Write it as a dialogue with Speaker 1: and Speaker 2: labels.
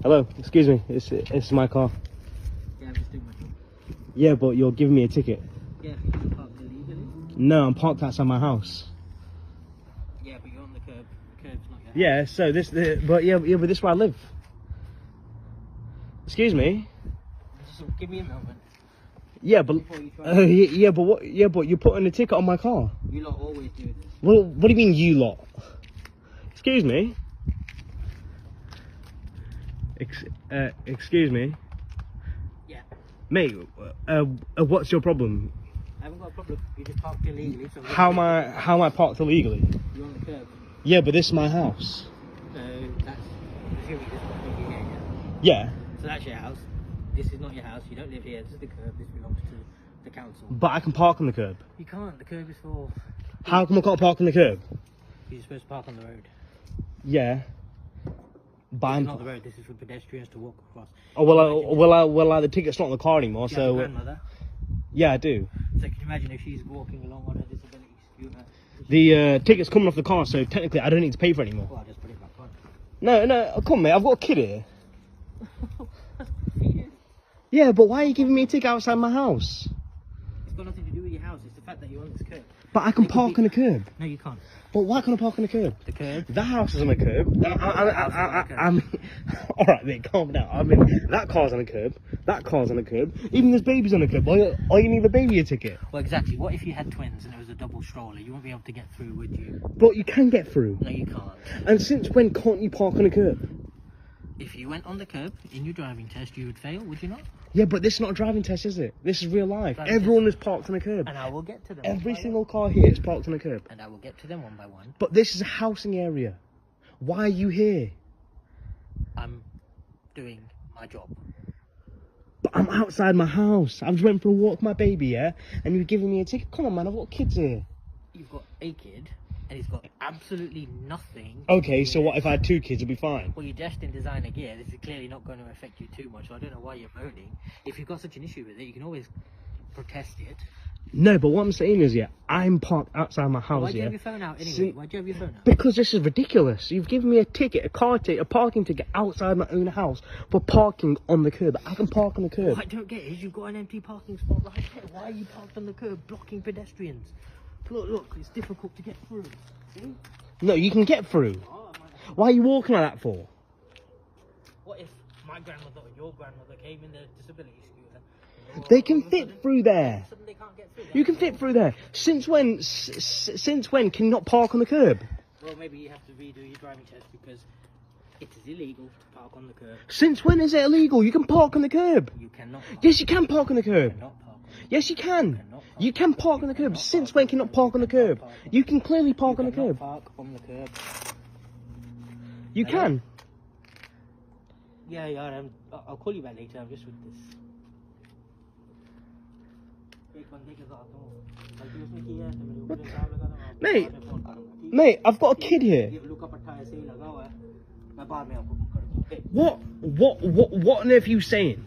Speaker 1: Hello, excuse me. It's my car.
Speaker 2: Yeah, I'm just doing my job.
Speaker 1: Yeah, but you're giving me a ticket.
Speaker 2: Yeah, you parked illegally.
Speaker 1: No, I'm parked outside my house.
Speaker 2: Yeah, but you're on the curb. The curb's not your house.
Speaker 1: Yeah, so but this is where I live. Excuse me.
Speaker 2: Just give me a moment.
Speaker 1: Yeah, but
Speaker 2: Before you try to-
Speaker 1: yeah, but what? Yeah, but you're putting a ticket on my car.
Speaker 2: You lot always do this.
Speaker 1: Well, what do you mean, you lot? Excuse me. Excuse me,
Speaker 2: Yeah.
Speaker 1: mate. What's your problem?
Speaker 2: I haven't got a problem. You just parked illegally. So
Speaker 1: How am I parked illegally?
Speaker 2: You're on the curb.
Speaker 1: Yeah, but this is my house.
Speaker 2: So that's presumably this is here, yeah?
Speaker 1: Yeah,
Speaker 2: So that's your house. This is not your house. You don't live here. This is the curb. This belongs to the council.
Speaker 1: but I can park on the curb.
Speaker 2: You can't. The curb is for...
Speaker 1: How come I can't park on the curb?
Speaker 2: You're supposed to park on the road.
Speaker 1: Yeah, but
Speaker 2: This
Speaker 1: I'm.
Speaker 2: is not the road. This is for pedestrians to walk across.
Speaker 1: Oh well, the ticket's not on the car anymore.
Speaker 2: Do you have a
Speaker 1: So
Speaker 2: grandmother?
Speaker 1: yeah, I do.
Speaker 2: So can you imagine if she's walking along on her disability scooter?
Speaker 1: The ticket's coming off the car, so technically I don't need to pay for it anymore.
Speaker 2: Well, I'll just put it back on.
Speaker 1: No, come on, mate. I've got a kid here. Yeah, but why are you giving me a ticket outside my house?
Speaker 2: It's got nothing to do with your house. It's the fact that you're on this curb.
Speaker 1: But I can
Speaker 2: It could
Speaker 1: park
Speaker 2: be-
Speaker 1: on the curb.
Speaker 2: No, you can't.
Speaker 1: But why can't I park on the curb?
Speaker 2: The curb.
Speaker 1: That house is on the curb. All right, mate, calm down. I mean, that car's on the curb. That car's on the curb. Even this baby's on the curb. Why you need the baby a ticket?
Speaker 2: Well, exactly. What if you had twins and it was a double stroller? You won't be able to get through, would you?
Speaker 1: But you can get through.
Speaker 2: No, you can't.
Speaker 1: And since when can't you park on the curb?
Speaker 2: If you went on the curb in your driving test, you would fail, would you not?
Speaker 1: Yeah, but this is not a driving test, is it? This is real life.
Speaker 2: Driving
Speaker 1: Everyone is parked on the curb.
Speaker 2: And I will get to them.
Speaker 1: Every
Speaker 2: one by
Speaker 1: single
Speaker 2: one.
Speaker 1: car here is parked on the curb.
Speaker 2: And I will get to them one by one.
Speaker 1: But this is a housing area. Why are you here?
Speaker 2: I'm doing my job.
Speaker 1: But I'm outside my house. I just went for a walk with my baby, yeah? And you're giving me a ticket? Come on, man, I've got kids here.
Speaker 2: You've got a kid, and he's got absolutely nothing.
Speaker 1: Okay, so what if I had two kids? It'd be fine.
Speaker 2: Well, you're dressed in designer gear. This is clearly not going to affect you too much, so I don't know why you're moaning. If you've got such an issue with it, you can always protest it.
Speaker 1: No, but what I'm saying is, yeah, I'm parked outside my house,
Speaker 2: Why'd you
Speaker 1: yeah?
Speaker 2: have your phone out anyway?
Speaker 1: Sin-
Speaker 2: Why'd you have your phone out?
Speaker 1: Because this is ridiculous. You've given me a ticket, a car ticket, a parking ticket outside my own house for parking on the curb. I can park on the curb.
Speaker 2: What I don't get is you've got an empty parking spot right there. Why are you parked on the curb blocking pedestrians? Look, it's difficult to get through. See?
Speaker 1: No, you can get through.
Speaker 2: Oh,
Speaker 1: Why are you walking like that for?
Speaker 2: what if my grandmother or your grandmother came in their disability scooter?
Speaker 1: They can fit through there.
Speaker 2: Suddenly they can't get through.
Speaker 1: You can fit through there. Since when? Since when can you not park on the curb?
Speaker 2: Well, maybe you have to redo your driving test because it is illegal to park on the curb.
Speaker 1: Since when is it illegal? You can park on the curb.
Speaker 2: You cannot park.
Speaker 1: Yes, you can park on the
Speaker 2: You
Speaker 1: curb.
Speaker 2: cannot park on
Speaker 1: Yes, you can.
Speaker 2: cannot park.
Speaker 1: You can park on the curb. Since when can you not park on the curb? You can clearly park on the
Speaker 2: cannot
Speaker 1: curb.
Speaker 2: park on the curb.
Speaker 1: You can.
Speaker 2: Yeah, I'll call you back later. I'm just with this.
Speaker 1: Mate, mate, I've got a kid here. What on earth are you saying?